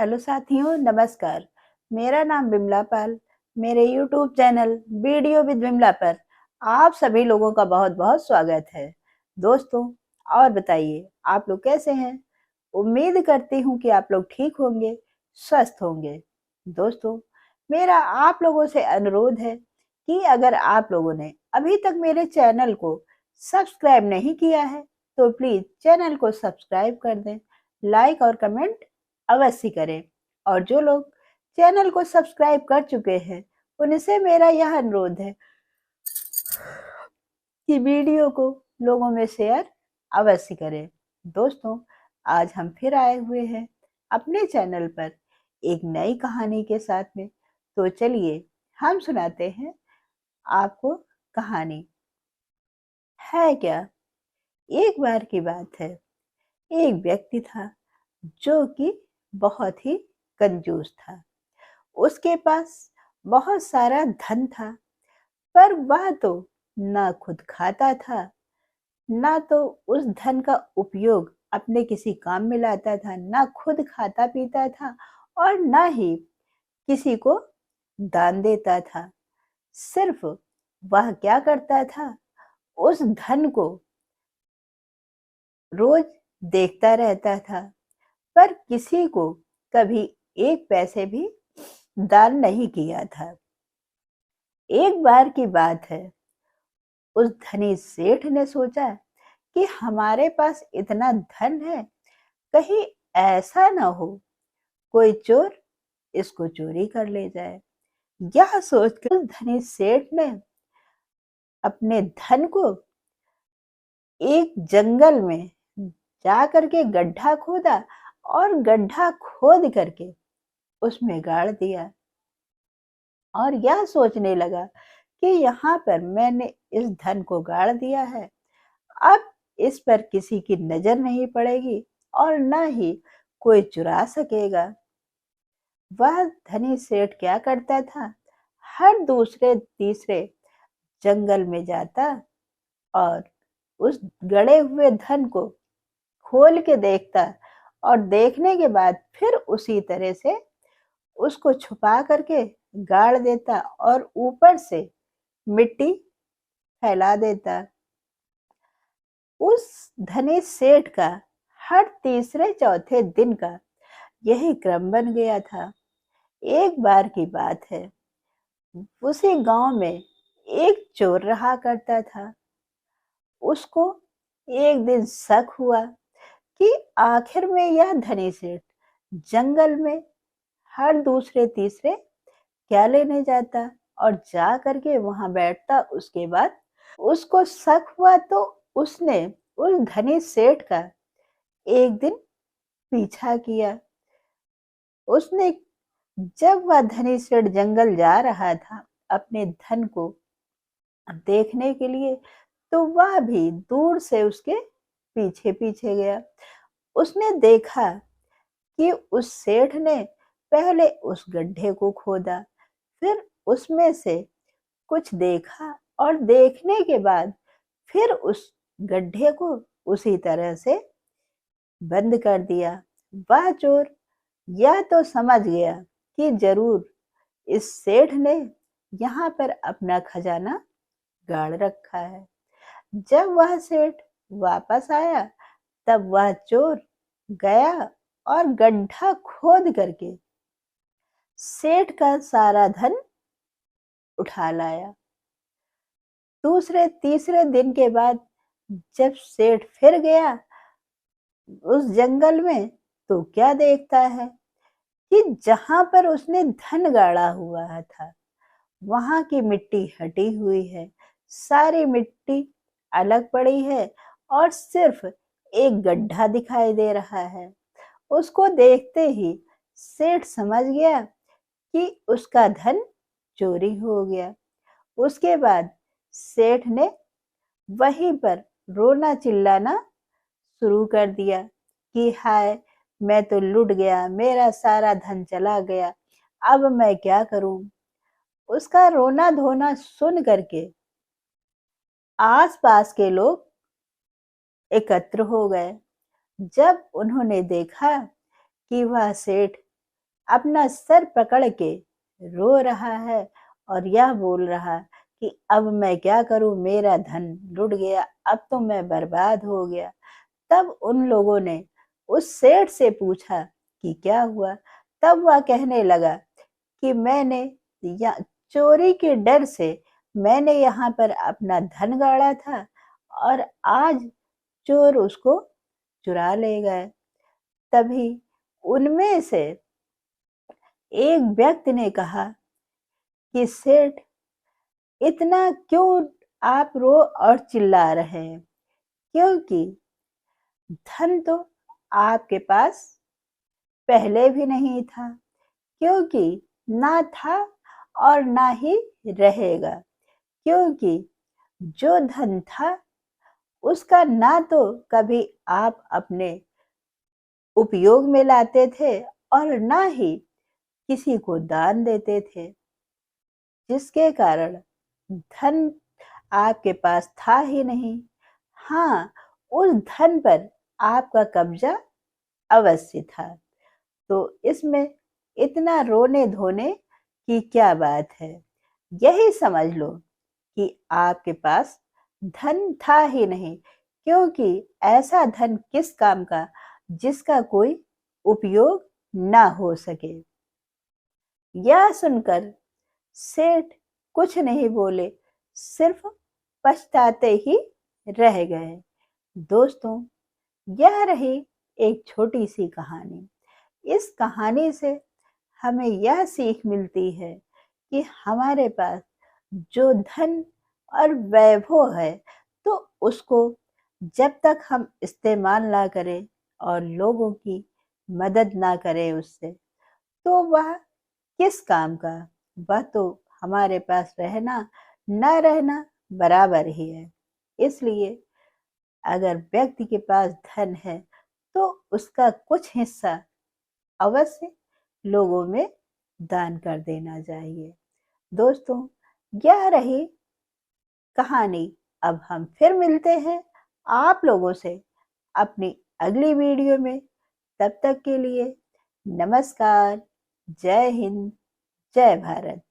Hello साथियों, नमस्कार। मेरा नाम बिमला पाल। मेरे YouTube channel video with Bimla पर आप सभी लोगों का बहुत बहुत स्वागत है। दोस्तों, और बताइए आप लोग कैसे हैं? उम्मीद करती हूँ कि आप लोग ठीक होंगे, स्वस्थ होंगे। दोस्तों, मेरा आप लोगों से अनुरोध है कि अगर आप लोगों ने अभी तक मेरे चैनल को सब्सक्राइब नहीं किया है तो प्लीज चैनल को सब्सक्राइब कर दें, लाइक और कमेंट अवश्य करें। और जो लोग चैनल को सब्सक्राइब कर चुके हैं उनसे मेरा यह अनुरोध है कि वीडियो को लोगों में शेयर अवश्य करें। दोस्तों, आज हम फिर आए हुए हैं अपने चैनल पर एक नई कहानी के साथ में। तो चलिए हम सुनाते हैं आपको कहानी। है क्या, एक बार की बात है, एक व्यक्ति था जो कि बहुत ही कंजूस था। उसके पास बहुत सारा धन था, पर वह तो ना खुद खाता था, ना तो उस धन का उपयोग अपने किसी काम में लाता था, ना खुद खाता पीता था और ना ही किसी को दान देता था। सिर्फ वह क्या करता था, उस धन को रोज देखता रहता था, पर किसी को कभी एक पैसे भी दान नहीं किया था। एक बार की बात है, उस धनी सेठ ने सोचा कि हमारे पास इतना धन है, कहीं ऐसा ना हो कोई चोर इसको चोरी कर ले जाए। यह सोचकर उस धनी सेठ ने अपने धन को एक जंगल में जा करके गड्ढा खोदा और गड्ढा खोद करके उसमें गाड़ दिया और यह सोचने लगा कि यहाँ पर मैंने इस धन को गाड़ दिया है, अब इस पर किसी की नजर नहीं पड़ेगी और ना ही कोई चुरा सकेगा। वह धनी सेठ क्या करता था, हर दूसरे तीसरे जंगल में जाता और उस गड़े हुए धन को खोल के देखता और देखने के बाद फिर उसी तरह से उसको छुपा करके गाड़ देता और ऊपर से मिट्टी फैला देता। उस धनी सेठ का हर तीसरे चौथे दिन का यही क्रम बन गया था। एक बार की बात है, उसी गांव में एक चोर रहा करता था। उसको एक दिन शक हुआ कि आखिर में यह धनी सेठ जंगल में हर दूसरे तीसरे क्या लेने जाता और जा करके वहां बैठता। उसके बाद उसको शक हुआ तो उसने उस धनी सेठ का एक दिन पीछा किया। उसने जब वह धनी सेठ जंगल जा रहा था अपने धन को देखने के लिए, तो वह भी दूर से उसके पीछे पीछे गया। उसने देखा कि उस सेठ ने पहले उस गड्ढे को खोदा, फिर उसमें से कुछ देखा और देखने के बाद फिर उस गड्ढे को उसी तरह से बंद कर दिया। वह चोर यह तो समझ गया कि जरूर इस सेठ ने यहाँ पर अपना खजाना गाड़ रखा है। जब वह सेठ वापस आया तब वह चोर गया और गड्ढा खोद करके सेठ का सारा धन उठा लाया। दूसरे तीसरे दिन के बाद जब सेठ फिर गया उस जंगल में, तो क्या देखता है कि जहां पर उसने धन गाड़ा हुआ था वहां की मिट्टी हटी हुई है, सारी मिट्टी अलग पड़ी है और सिर्फ एक गड्ढा दिखाई दे रहा है। उसको देखते ही सेठ समझ गया कि उसका धन चोरी हो गया। उसके बाद सेठ ने वहीं पर रोना चिल्लाना शुरू कर दिया कि हाय, मैं तो लुट गया, मेरा सारा धन चला गया, अब मैं क्या करूं। उसका रोना धोना सुन करके आसपास के लोग एकत्र हो गए। जब उन्होंने देखा कि वह सेठ अपना सर पकड़ के रो रहा है और यह बोल रहा कि अब मैं क्या करूं, मेरा धन लुट गया, अब तो मैं बर्बाद हो गया। तब उन लोगों ने उस सेठ से पूछा कि क्या हुआ। तब वह कहने लगा कि मैंने या चोरी के डर से मैंने यहाँ पर अपना धन गाड़ा था और आज चोर उसको चुरा ले गए। तभी उनमें से एक व्यक्ति ने कहा कि सेठ, इतना क्यों आप रो और चिल्ला रहे हैं, क्योंकि धन तो आपके पास पहले भी नहीं था, क्योंकि ना था और ना ही रहेगा, क्योंकि जो धन था उसका ना तो कभी आप अपने उपयोग में लाते थे और ना ही किसी को दान देते थे, जिसके कारण धन आपके पास था ही नहीं। हाँ, उस धन पर आपका कब्जा अवश्य था। तो इसमें इतना रोने धोने की क्या बात है। यही समझ लो कि आपके पास धन था ही नहीं, क्योंकि ऐसा धन किस काम का जिसका कोई उपयोग ना हो सके। यह सुनकर सेठ कुछ नहीं बोले, सिर्फ पछताते ही रह गए। दोस्तों, यह रही एक छोटी सी कहानी। इस कहानी से हमें यह सीख मिलती है कि हमारे पास जो धन और वैभव है, तो उसको जब तक हम इस्तेमाल ना करें और लोगों की मदद ना करें उससे, तो वह किस काम का। वह तो हमारे पास रहना न रहना बराबर ही है। इसलिए अगर व्यक्ति के पास धन है तो उसका कुछ हिस्सा अवश्य लोगों में दान कर देना चाहिए। दोस्तों, यह रही कहानी। अब हम फिर मिलते हैं आप लोगों से अपनी अगली वीडियो में। तब तक के लिए नमस्कार। जय हिंद, जय भारत।